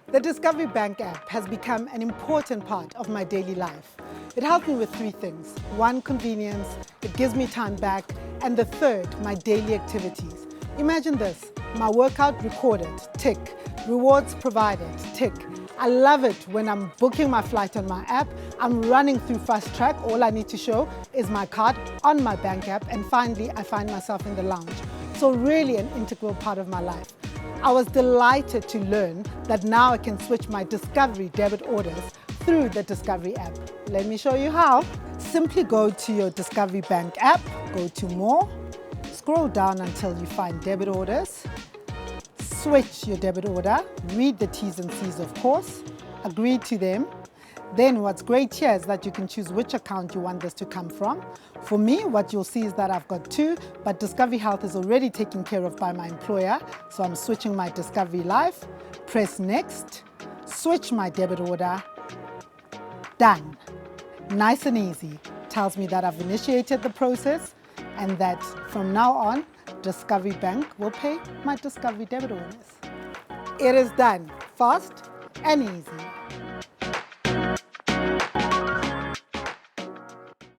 The Discovery Bank app has become an important part of my daily life. It helps me with three things. One, convenience, it gives me time back, and the third, my daily activities. Imagine this, my workout recorded, tick. Rewards provided, tick. I love it when I'm booking my flight on my app, I'm running through Fast Track, all I need to show is my card on my bank app, and finally I find myself in the lounge. So really an integral part of my life. I was delighted to learn that now I can switch my Discovery debit orders through the Discovery app. Let me show you how. Simply go to your Discovery Bank app, go to More, scroll down until you find debit orders, switch your debit order, read the T's and C's of course, agree to them. Then what's great here is that you can choose which account you want this to come from. For me, what you'll see is that I've got two, but Discovery Health is already taken care of by my employer. So I'm switching my Discovery Life, press Next, switch my debit order, done. Nice and easy. Tells me that I've initiated the process and that from now on, Discovery Bank will pay my Discovery debit orders. It is done, fast and easy.